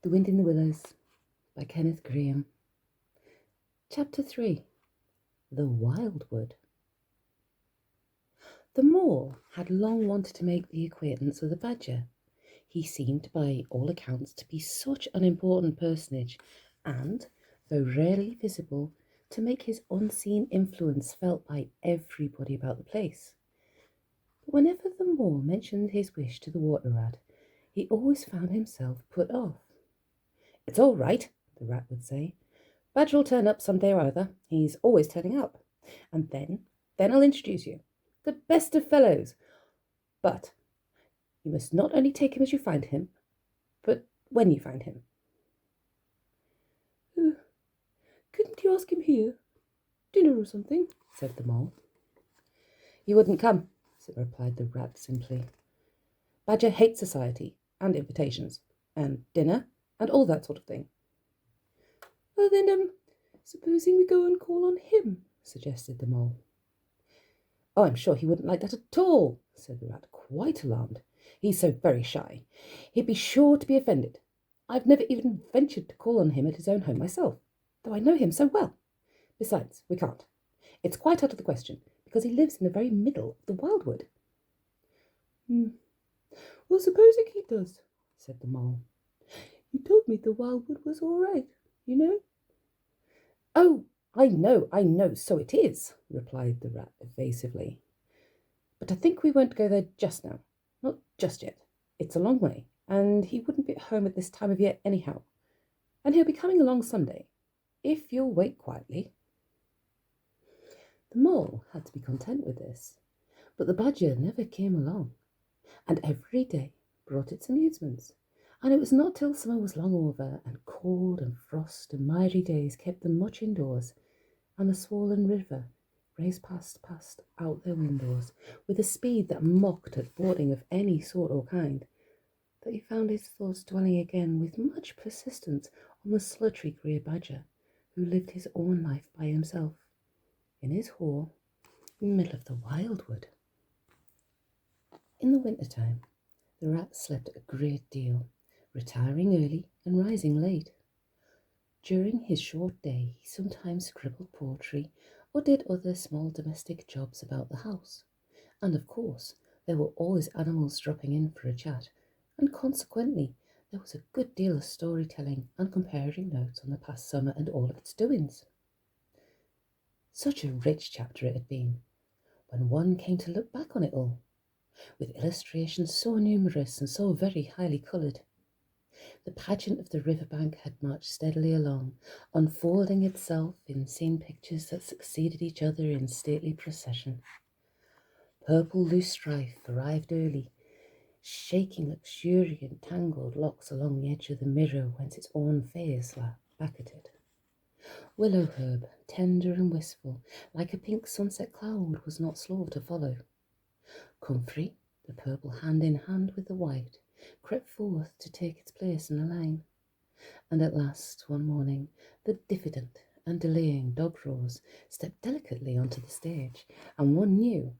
The Wind in the Willows by Kenneth Grahame. Chapter 3. The Wildwood. The mole had long wanted to make the acquaintance of the badger. He seemed, by all accounts, to be such an important personage, and, though rarely visible, to make his unseen influence felt by everybody about the place. But whenever the mole mentioned his wish to the water rat, he always found himself put off. "It's all right," the rat would say. "Badger'll turn up some day or other. He's always turning up. And then I'll introduce you. The best of fellows. But you must not only take him as you find him, but when you find him." "Couldn't you ask him here? Dinner or something?" said the mole. "He wouldn't come," replied the rat simply. "Badger hates society and invitations and dinner and all that sort of thing." "Well then, supposing we go and call on him," suggested the mole. "Oh, I'm sure he wouldn't like that at all," said the rat, quite alarmed. "He's so very shy. He'd be sure to be offended. I've never even ventured to call on him at his own home myself, though I know him so well. Besides, we can't. It's quite out of the question, because he lives in the very middle of the wildwood." "Well, supposing he does," said the mole. "You told me the wildwood was all right, you know." "Oh, I know, so it is," replied the rat evasively. "But I think we won't go there just now. Not just yet. It's a long way, and he wouldn't be at home at this time of year anyhow. And he'll be coming along Sunday, if you'll wait quietly." The mole had to be content with this, but the badger never came along, and every day brought its amusements. And it was not till summer was long over, and cold and frost and miry days kept them much indoors, and the swollen river raced past out their windows with a speed that mocked at boarding of any sort or kind, that he found his thoughts dwelling again with much persistence on the solitary grey badger, who lived his own life by himself, in his hole, in the middle of the wildwood. In the winter-time, the rat slept a great deal, retiring early and rising late. During his short day, he sometimes scribbled poetry or did other small domestic jobs about the house. And of course, there were always animals dropping in for a chat, and consequently, there was a good deal of storytelling and comparing notes on the past summer and all of its doings. Such a rich chapter it had been, when one came to look back on it all, with illustrations so numerous and so very highly coloured. The pageant of the river bank had marched steadily along, unfolding itself in scene pictures that succeeded each other in stately procession. Purple loosestrife arrived early, shaking luxuriant tangled locks along the edge of the mirror whence its own face lay back at it. Willow herb, tender and wistful, like a pink sunset cloud, was not slow to follow. Comfrey, the purple hand in hand with the white, crept forth to take its place in the line. And at last, one morning, the diffident and delaying dog rose stepped delicately onto the stage, and one knew,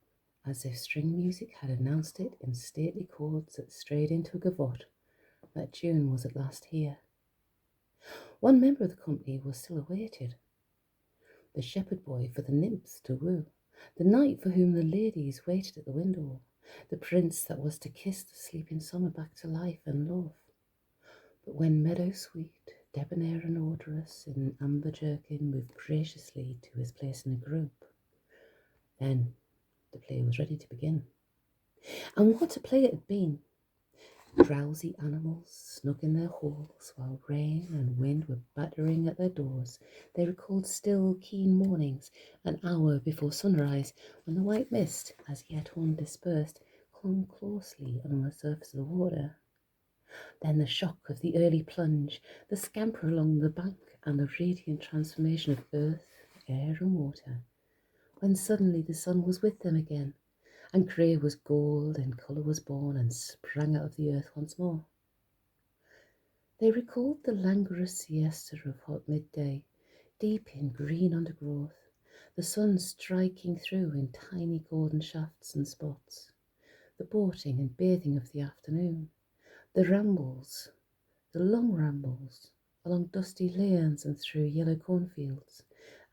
as if string music had announced it in stately chords that strayed into a gavotte, that June was at last here. One member of the company was still awaited, the shepherd boy for the nymphs to woo, the knight for whom the ladies waited at the window, the prince that was to kiss the sleeping summer back to life and love. But when meadow sweet, debonair and odorous, in amber jerkin, moved graciously to his place in the group, then the play was ready to begin. And what a play it had been! Drowsy animals, snug in their holes, while rain and wind were battering at their doors, they recalled still, keen mornings, an hour before sunrise, when the white mist, as yet undispersed, clung closely along the surface of the water. Then the shock of the early plunge, the scamper along the bank, and the radiant transformation of earth, air, and water, when suddenly the sun was with them again, and grey was gold, and colour was born, and sprang out of the earth once more. They recalled the languorous siesta of hot midday, deep in green undergrowth, the sun striking through in tiny golden shafts and spots, the boating and bathing of the afternoon, the rambles, the long rambles along dusty lanes and through yellow cornfields,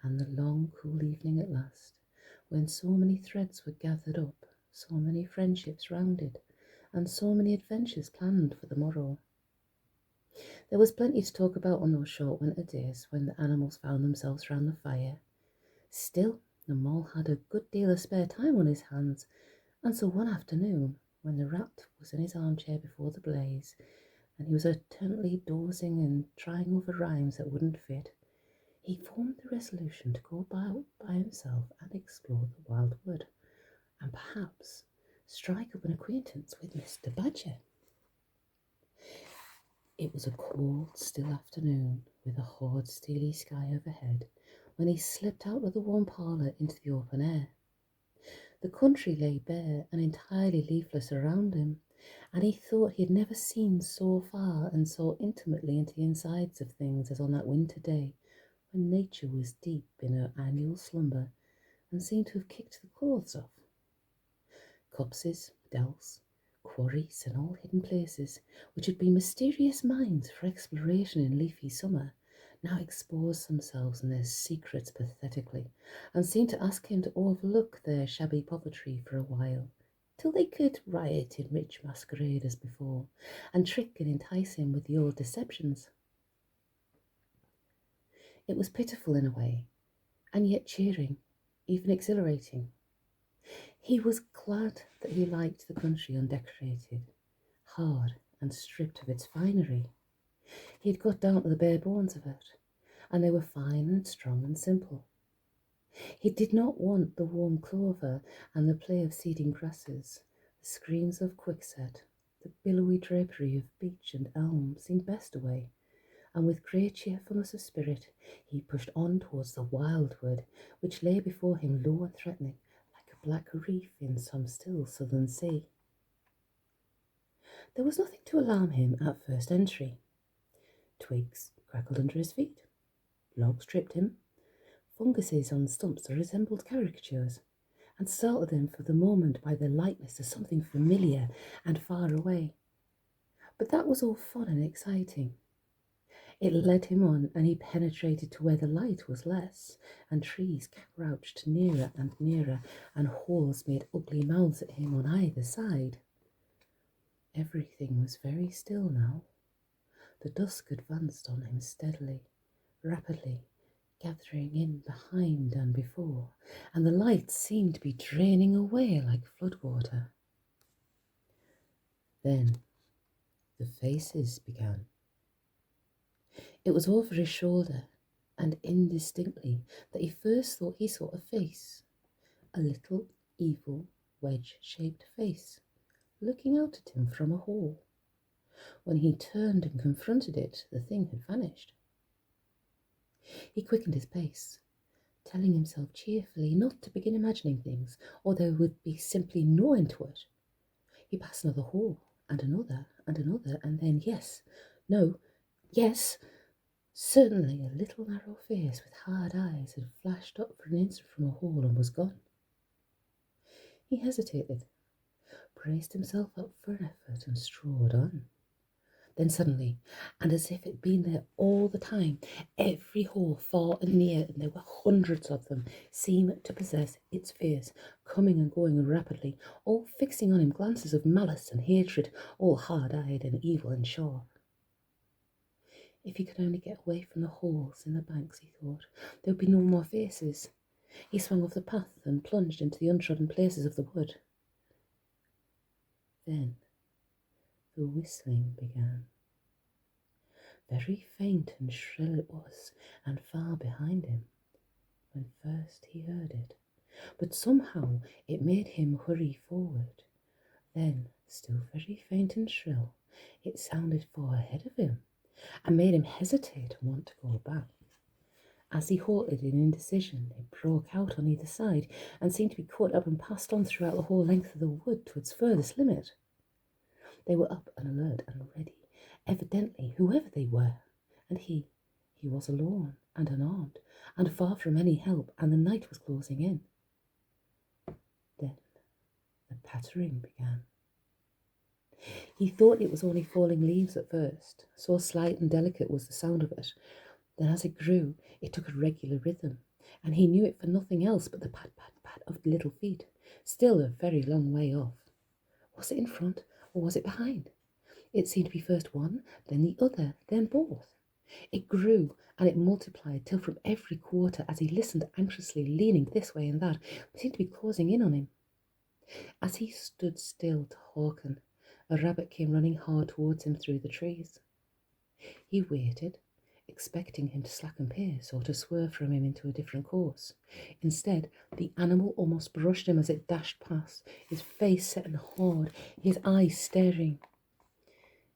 and the long cool evening at last, when so many threads were gathered up, so many friendships rounded, and so many adventures planned for the morrow. There was plenty to talk about on those short winter days when the animals found themselves round the fire. Still, the mole had a good deal of spare time on his hands, and so one afternoon, when the rat was in his armchair before the blaze, and he was alternately dozing and trying over rhymes that wouldn't fit, he formed the resolution to go about by himself and explore the wild wood, and perhaps strike up an acquaintance with Mr. Badger. It was a cold, still afternoon, with a hard, steely sky overhead, when he slipped out of the warm parlour into the open air. The country lay bare and entirely leafless around him, and he thought he had never seen so far and so intimately into the insides of things as on that winter day, when nature was deep in her annual slumber and seemed to have kicked the clothes off. Copses, dells, quarries, and all hidden places, which had been mysterious mines for exploration in leafy summer, now exposed themselves and their secrets pathetically, and seemed to ask him to overlook their shabby poverty for a while, till they could riot in rich masquerade as before, and trick and entice him with the old deceptions. It was pitiful in a way, and yet cheering, even exhilarating. He was glad that he liked the country undecorated, hard and stripped of its finery. He had got down to the bare bones of it, and they were fine and strong and simple. He did not want the warm clover and the play of seeding grasses, the screens of quickset, the billowy drapery of beech and elm seemed best away, and with great cheerfulness of spirit he pushed on towards the wildwood, which lay before him low and threatening, like a black reef in some still southern sea. There was nothing to alarm him at first entry. Twigs crackled under his feet, logs tripped him, funguses on stumps that resembled caricatures, and startled him for the moment by their likeness to something familiar and far away. But that was all fun and exciting. It led him on, and he penetrated to where the light was less, and trees crouched nearer and nearer, and holes made ugly mouths at him on either side. Everything was very still now. The dusk advanced on him steadily, rapidly, gathering in behind and before, and the light seemed to be draining away like floodwater. Then the faces began. It was over his shoulder, and indistinctly, that he first thought he saw a face, a little, evil, wedge-shaped face, looking out at him from a hole. When he turned and confronted it, the thing had vanished. He quickened his pace, telling himself cheerfully not to begin imagining things, or there would be simply no end to it. He passed another hole, and another, and then yes, no, yes, certainly a little narrow face with hard eyes had flashed up for an instant from a hole and was gone. He hesitated, braced himself up for an effort, and strode on. Then suddenly, and as if it had been there all the time, every hole far and near, and there were hundreds of them, seemed to possess its face, coming and going rapidly, all fixing on him glances of malice and hatred, all hard-eyed and evil and sharp. If he could only get away from the holes in the banks, he thought, there would be no more faces. He swung off the path and plunged into the untrodden places of the wood. Then the whistling began. Very faint and shrill it was, and far behind him, when first he heard it. But somehow it made him hurry forward. Then, still very faint and shrill, it sounded far ahead of him, and made him hesitate and want to go back. As he halted in indecision, it broke out on either side, and seemed to be caught up and passed on throughout the whole length of the wood to its furthest limit. They were up and alert and ready, evidently, whoever they were, and he was alone and unarmed, and far from any help, and the night was closing in. Then the pattering began. He thought it was only falling leaves at first, so slight and delicate was the sound of it. Then as it grew, it took a regular rhythm, and he knew it for nothing else but the pat, pat, pat of the little feet, still a very long way off. Was it in front, or was it behind? It seemed to be first one, then the other, then both. It grew and it multiplied till from every quarter, as he listened anxiously, leaning this way and that, it seemed to be closing in on him. As he stood still to hearken, a rabbit came running hard towards him through the trees. He waited, expecting him to slacken pace or to swerve from him into a different course. Instead, the animal almost brushed him as it dashed past, his face set and hard, his eyes staring.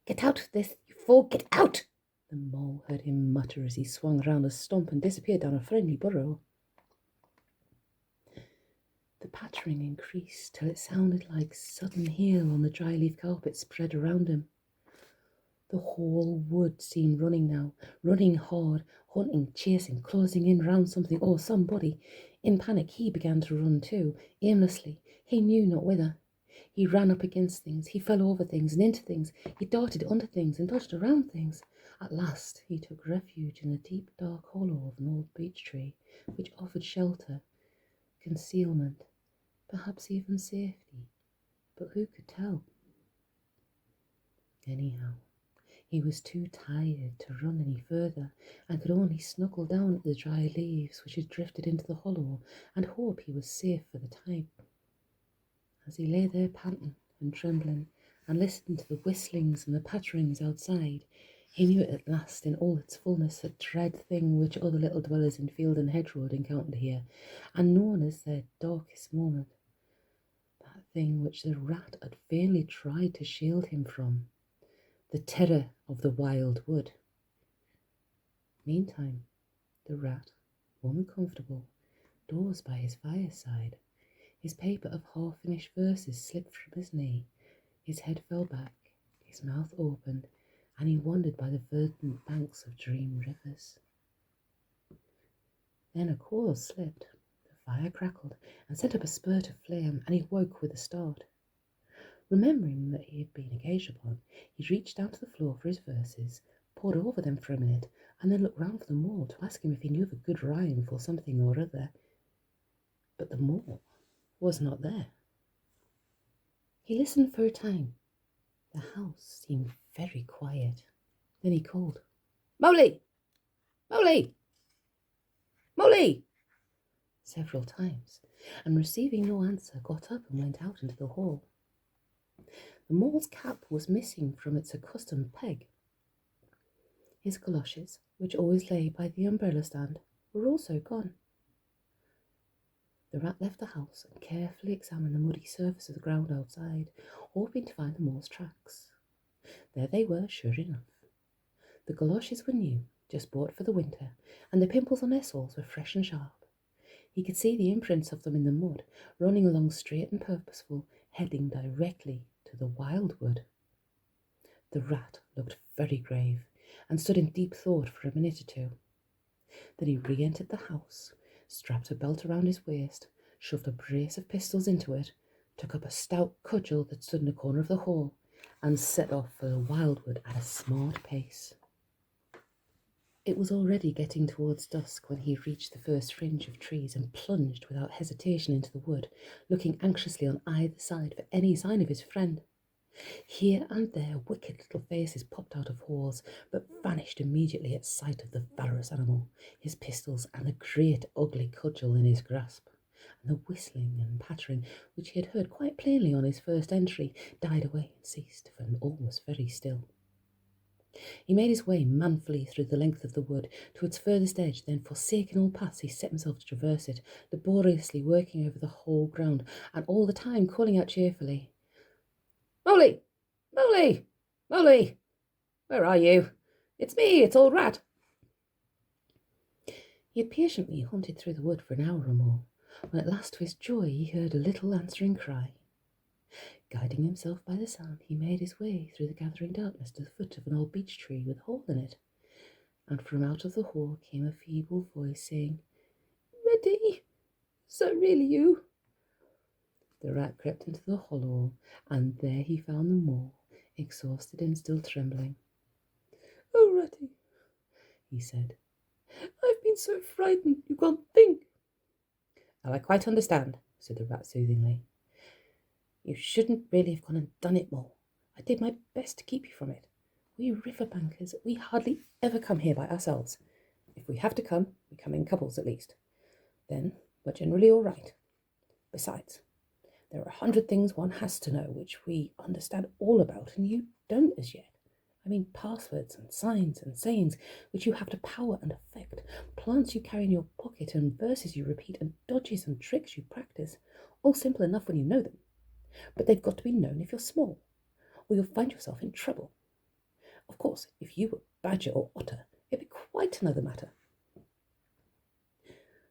"Get out of this, you fool, get out!" The mole heard him mutter as he swung round a stump and disappeared down a friendly burrow. The pattering increased till it sounded like sudden hail on the dry leaf carpet spread around him. The whole wood seemed running now, running hard, hunting, chasing, closing in round something or somebody. In panic he began to run too, aimlessly, he knew not whither. He ran up against things, he fell over things and into things, he darted under things and dodged around things. At last he took refuge in a deep dark hollow of an old beech tree, which offered shelter, concealment, perhaps even safety, but who could tell? Anyhow, he was too tired to run any further, and could only snuggle down at the dry leaves which had drifted into the hollow, and hope he was safe for the time. As he lay there panting and trembling, and listened to the whistlings and the patterings outside, he knew it at last in all its fullness, that dread thing which other little dwellers in field and hedgerow had encountered here, and known as their darkest moment. That thing which the rat had vainly tried to shield him from, the terror of the wild wood. Meantime, the rat, warm and comfortable, dozed by his fireside. His paper of half-finished verses slipped from his knee, his head fell back, his mouth opened, and he wandered by the verdant banks of dream rivers. Then a coal slipped, the fire crackled, and sent up a spurt of flame, and he woke with a start. Remembering that he had been engaged upon, he reached down to the floor for his verses, pored over them for a minute, and then looked round for the mole to ask him if he knew of a good rhyme for something or other. But the mole was not there. He listened for a time. The house seemed very quiet. Then he called, "Molly! Molly! Molly!" several times, and receiving no answer, got up and went out into the hall. The mole's cap was missing from its accustomed peg. His goloshes, which always lay by the umbrella stand, were also gone. The rat left the house and carefully examined the muddy surface of the ground outside, hoping to find the mole's tracks. There they were, sure enough. The goloshes were new, just bought for the winter, and the pimples on their soles were fresh and sharp. He could see the imprints of them in the mud, running along straight and purposeful, heading directly to the wildwood. The rat looked very grave, and stood in deep thought for a minute or two. Then he re-entered the house, strapped a belt around his waist, shoved a brace of pistols into it, took up a stout cudgel that stood in a corner of the hall, and set off for the wildwood at a smart pace. It was already getting towards dusk when he reached the first fringe of trees and plunged without hesitation into the wood, looking anxiously on either side for any sign of his friend. Here and there wicked little faces popped out of holes, but vanished immediately at sight of the valorous animal, his pistols, and the great ugly cudgel in his grasp. And the whistling and pattering, which he had heard quite plainly on his first entry, died away and ceased, for all was very still. He made his way manfully through the length of the wood to its furthest edge, then forsaking all paths he set himself to traverse it, laboriously working over the whole ground, and all the time calling out cheerfully, "Molly! Molly! Molly! Where are you? It's me, it's old Rat." He had patiently hunted through the wood for an hour or more, when at last to his joy he heard a little answering cry. Guiding himself by the sound, he made his way through the gathering darkness to the foot of an old beech tree with a hole in it, and from out of the hole came a feeble voice saying, "Ready? Is that really you?" The rat crept into the hollow, and there he found the mole, exhausted and still trembling. "Oh, Ratty," he said, "I've been so frightened you can't think." "Oh, I quite understand," said the rat soothingly. "You shouldn't really have gone and done it, Mole. I did my best to keep you from it. We riverbankers, we hardly ever come here by ourselves. If we have to come, we come in couples at least. Then we're generally all right. Besides, there are 100 things one has to know which we understand all about and you don't as yet. I mean passwords and signs and sayings which you have to power and affect, plants you carry in your pocket and verses you repeat and dodges and tricks you practice, all simple enough when you know them. But they've got to be known if you're small, or you'll find yourself in trouble. Of course, if you were badger or otter, it'd be quite another matter."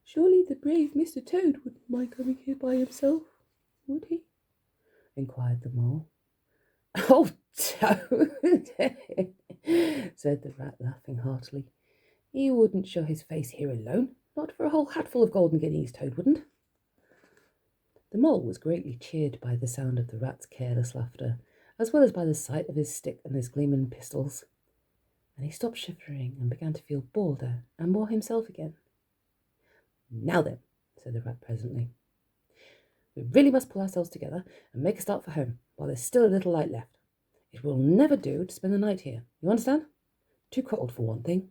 "Surely the brave Mr. Toad wouldn't mind coming here by himself, would he?" inquired the Mole. "Oh, Toad," said the rat, laughing heartily. "He wouldn't show his face here alone, not for a whole hatful of golden guineas, Toad wouldn't." The Mole was greatly cheered by the sound of the rat's careless laughter, as well as by the sight of his stick and his gleaming pistols, and he stopped shivering and began to feel bolder and more himself again. "Now then," said the rat presently, "we really must pull ourselves together and make a start for home while there's still a little light left. It will never do to spend the night here, you understand? Too cold for one thing."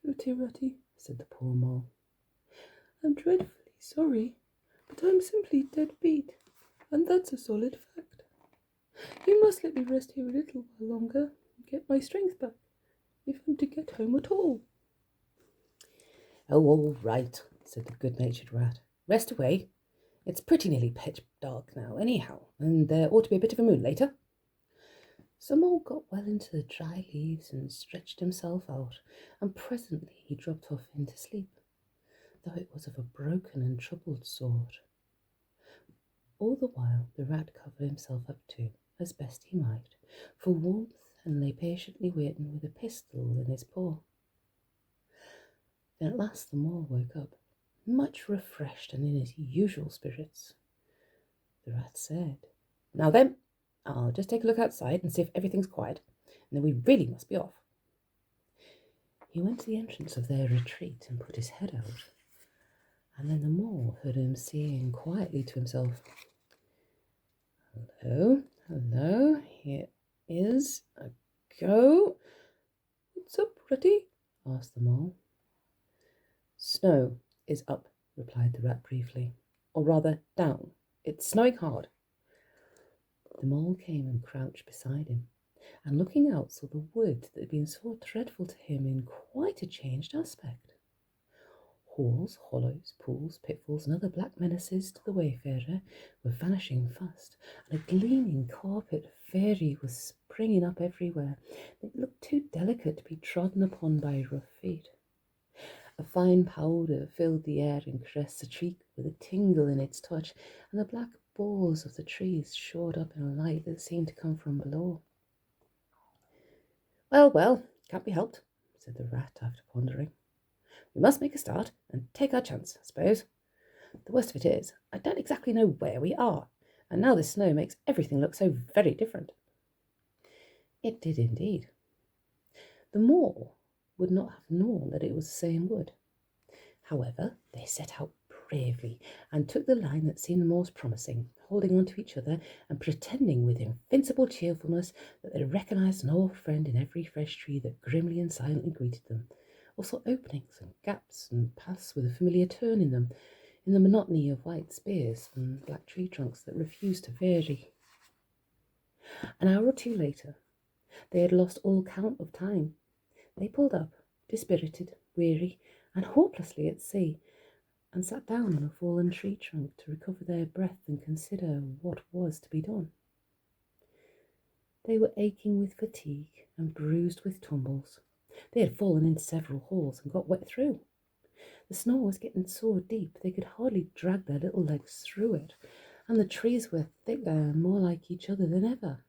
"Oh, dear Ratty," said the poor Mole, "I'm dreadfully sorry, but I'm simply dead beat, and that's a solid fact. You must let me rest here a little while longer and get my strength back, if I'm to get home at all." "Oh, all right," said the good-natured rat. "Rest away. It's pretty nearly pitch dark now, anyhow, and there ought to be a bit of a moon later." So Mole got well into the dry leaves and stretched himself out, and presently he dropped off into sleep, though it was of a broken and troubled sort. All the while the rat covered himself up too, as best he might, for warmth, and lay patiently waiting with a pistol in his paw. Then at last the Mole woke up, much refreshed and in his usual spirits. The rat said, "Now then, I'll just take a look outside and see if everything's quiet, and then we really must be off." He went to the entrance of their retreat and put his head out, and then the Mole heard him saying quietly to himself, "Hello, hello, here is a go." "What's up, Ratty?" asked the Mole. "Snow is up," replied the rat briefly, "or rather down. It's snowing hard." The Mole came and crouched beside him, and looking out saw the wood that had been so dreadful to him in quite a changed aspect. Holes, hollows, pools, pitfalls, and other black menaces to the wayfarer were vanishing fast, and a gleaming carpet of fairy was springing up everywhere. It looked too delicate to be trodden upon by rough feet. A fine powder filled the air and caressed the cheek with a tingle in its touch, and the black balls of the trees showed up in a light that seemed to come from below. "Well, well, can't be helped," said the rat after pondering. "We must make a start and take our chance, I suppose. The worst of it is, I don't exactly know where we are, and now this snow makes everything look so very different." It did indeed. The Mole would not have known that it was the same wood. However, they set out bravely and took the line that seemed the most promising, holding on to each other and pretending with invincible cheerfulness that they recognised an old friend in every fresh tree that grimly and silently greeted them, or saw openings and gaps and paths with a familiar turn in them, in the monotony of white spears and black tree trunks that refused to vary. An hour or two later, they had lost all count of time. They pulled up, dispirited, weary, and hopelessly at sea, and sat down on a fallen tree trunk to recover their breath and consider what was to be done. They were aching with fatigue and bruised with tumbles. They had fallen into several holes and got wet through. The snow was getting so deep they could hardly drag their little legs through it, and the trees were thicker and more like each other than ever.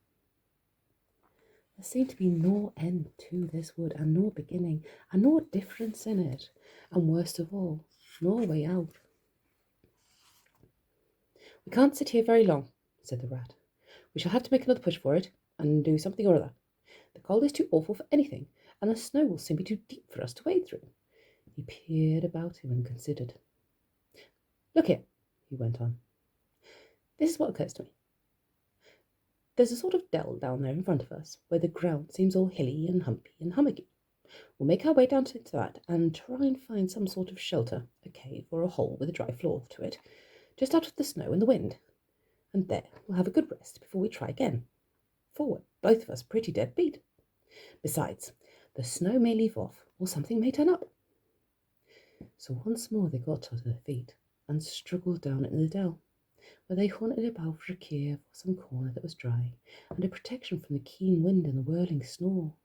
There seemed to be no end to this wood, and no beginning, and no difference in it, and worst of all, no way out. "We can't sit here very long," said the rat. "We shall have to make another push for it, and do something or other. The cold is too awful for anything, and the snow will soon be too deep for us to wade through." He peered about him and considered. "Look here," he went on. "This is what occurs to me. There's a sort of dell down there in front of us, where the ground seems all hilly and humpy and hummocky. We'll make our way down to that and try and find some sort of shelter, a cave or a hole with a dry floor to it, just out of the snow and the wind. And there we'll have a good rest before we try again, for we're both of us pretty dead beat. Besides, the snow may leave off, or something may turn up." So once more they got to their feet and struggled down into the dell, where they hunted about for a cave or some corner that was dry, and a protection from the keen wind and the whirling snow.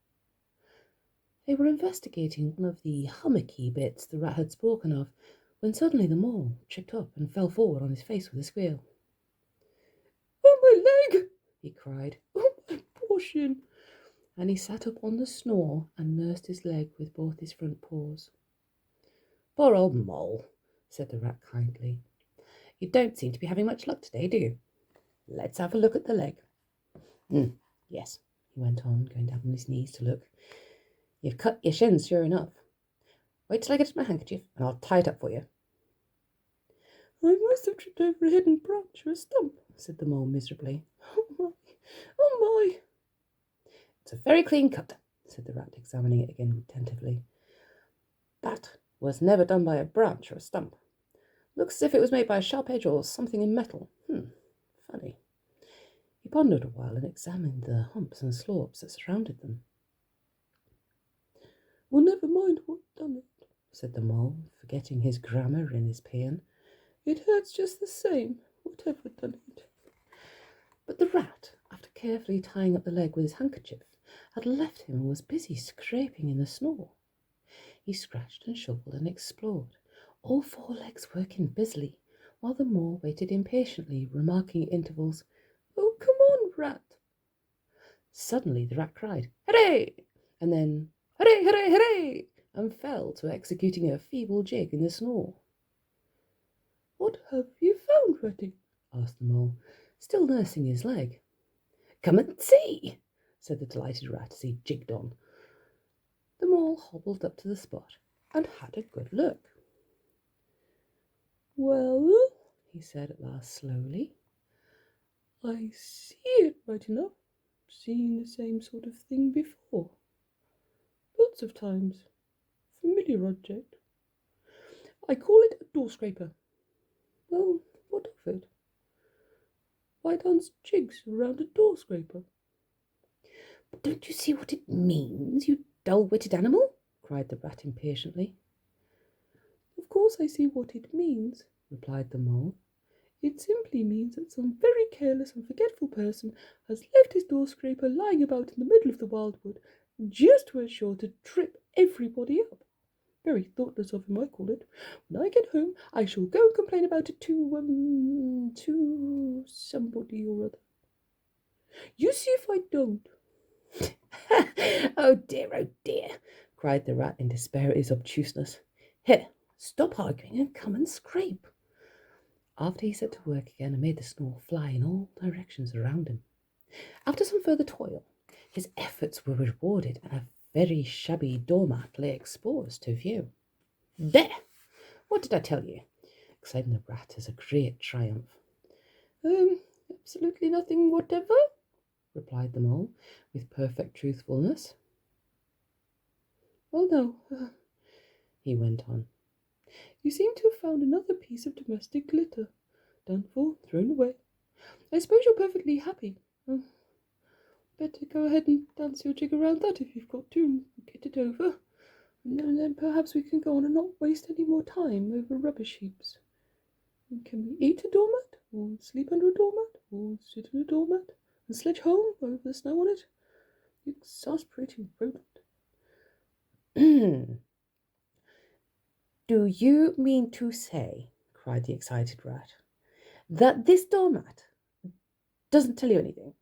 They were investigating one of the hummocky bits the rat had spoken of, when suddenly the mole tripped up and fell forward on his face with a squeal. "Oh, my leg!" he cried. "Oh, my poor shin!" And he sat up on the snow and nursed his leg with both his front paws. "Poor old mole," said the rat kindly. "You don't seem to be having much luck today, do you? Let's have a look at the leg. Yes," he went on, going down on his knees to look. "You've cut your shins, sure enough. Wait till I get my handkerchief, and I'll tie it up for you." "I must have tripped over a hidden branch or a stump," said the mole miserably. "Oh, my! Oh, my!" "It's a very clean cut," said the rat, examining it again attentively. "That was never done by a branch or a stump. Looks as if it was made by a sharp edge or something in metal. Funny." He pondered a while and examined the humps and slopes that surrounded them. "Well, never mind what done it," said the mole, forgetting his grammar in his pain. "It hurts just the same, whatever done it." But the rat, after carefully tying up the leg with his handkerchief, had left him and was busy scraping in the snow. He scratched and shuffled and explored, all four legs working busily, while the mole waited impatiently, remarking at intervals, "Oh, come on, rat." Suddenly the rat cried, "Hooray!" and then, "Hooray, hooray, hooray!" and fell to executing a feeble jig in the snow. "What have you found, Ratty?" asked the mole, still nursing his leg. "Come and see," said the delighted rat as he jigged on. The mole hobbled up to the spot and had a good look. "Well," he said at last slowly, "I see it right enough. Seen the same sort of thing before. Lots of times. Familiar object. I call it a door scraper. Well, what of it? Why dance jigs around a door scraper?" "But don't you see what it means, you dull-witted animal?" cried the rat impatiently. "Of course I see what it means," replied the mole. "It simply means that some very careless and forgetful person has left his door scraper lying about in the middle of the wildwood, just where sure to trip everybody up. Very thoughtless of him, I call it. When I get home, I shall go and complain about it to somebody or other. You see if I don't." Oh dear, cried the rat in despair at his obtuseness. "Here, stop arguing and come and scrape." After he set to work again and made the snow fly in all directions around him. After some further toil, his efforts were rewarded and a very shabby doormat lay exposed to view. "There! What did I tell you?" exclaimed the rat as a great triumph. Absolutely nothing whatever," replied the mole, with perfect truthfulness. "Well, now," he went on, "you seem to have found another piece of domestic glitter. Done for, thrown away. I suppose you're perfectly happy. Better go ahead and dance your jig around that if you've got to, and get it over. And then perhaps we can go on and not waste any more time over rubbish heaps. And can we eat a doormat, or sleep under a doormat, or sit on a doormat, and sledge home over the snow on it? You exasperating rodent." "Do you mean to say," cried the excited rat, "that this doormat doesn't tell you anything?"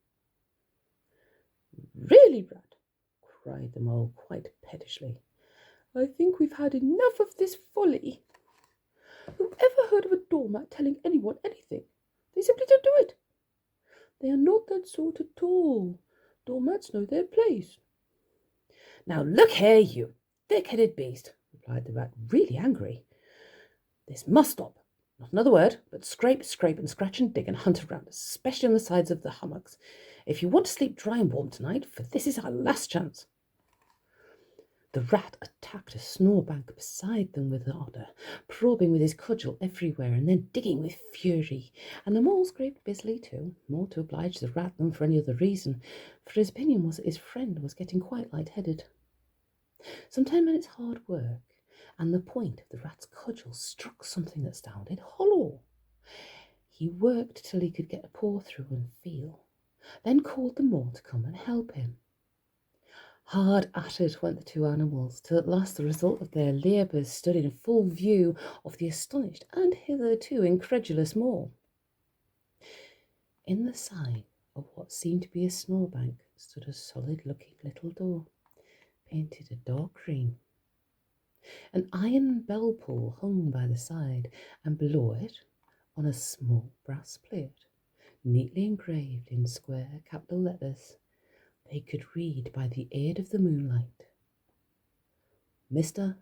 "Really, rat," cried the mole quite pettishly, "I think we've had enough of this folly. Who ever heard of a doormat telling anyone anything? They simply don't do it. They are not that sort at all. Doormats know their place. Now look here, you thick-headed beast, replied the rat, really angry. This must stop. Not another word, but scrape, scrape, and scratch and dig and hunt around, especially on the sides of the hummocks, if you want to sleep dry and warm tonight, for this is our last chance. The rat attacked a snowbank beside them with ardour, probing with his cudgel everywhere and then digging with fury, and the mole scraped busily too, more to oblige the rat than for any other reason, for his opinion was that his friend was getting quite light-headed. Some 10 minutes' hard work, and the point of the rat's cudgel struck something that sounded hollow. He worked till he could get a paw through and feel, then called the mole to come and help him. Hard at it went the two animals, till at last the result of their labours stood in full view of the astonished and hitherto incredulous mole. In the side of what seemed to be a snowbank stood a solid-looking little door, painted a dark green. An iron bell pull hung by the side, and below it, on a small brass plate, neatly engraved in square capital letters, they could read by the aid of the moonlight, Mr.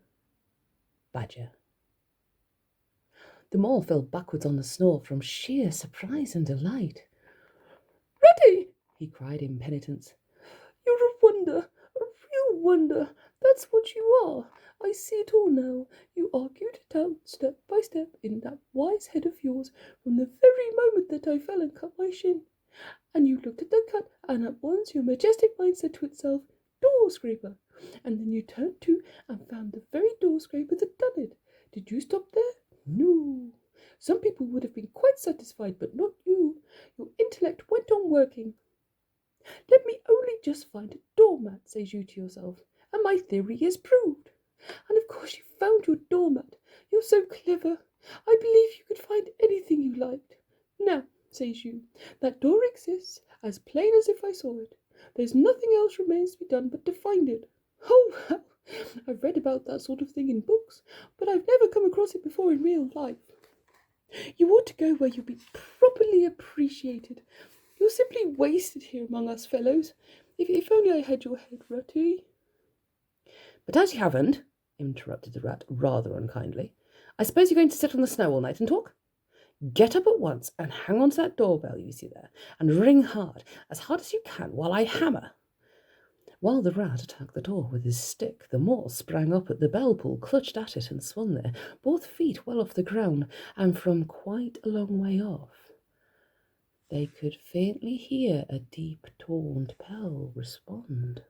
Badger. The mole fell backwards on the snow from sheer surprise and delight. Ratty, he cried in penitence. You're a wonder, a real wonder. That's what you are. I see it all now. You argued it out step by step in that wise head of yours from the very moment that I fell and cut my shin. And you looked at the cut, and at once your majestic mind said to itself, door scraper. And then you turned to and found the very door scraper that done it. Did you stop there? No. Some people would have been quite satisfied, but not you. Your intellect went on working. Let me only just find a doormat, says you to yourself, and my theory is proved. And of course you found your doormat. You're so clever. I believe you could find anything you liked. Now, says you, that door exists, as plain as if I saw it. There's nothing else remains to be done but to find it. Oh, well, I've read about that sort of thing in books, but I've never come across it before in real life. You ought to go where you'll be properly appreciated. You're simply wasted here among us fellows. If only I had your head, Ratty. But as you haven't, interrupted the rat rather unkindly, I suppose you're going to sit on the snow all night and talk? Get up at once and hang on to that doorbell you see there, and ring hard as you can, while I hammer. While the rat attacked the door with his stick, the mole sprang up at the bell pull, clutched at it, and swung there, both feet well off the ground, and from quite a long way off they could faintly hear a deep-toned bell respond.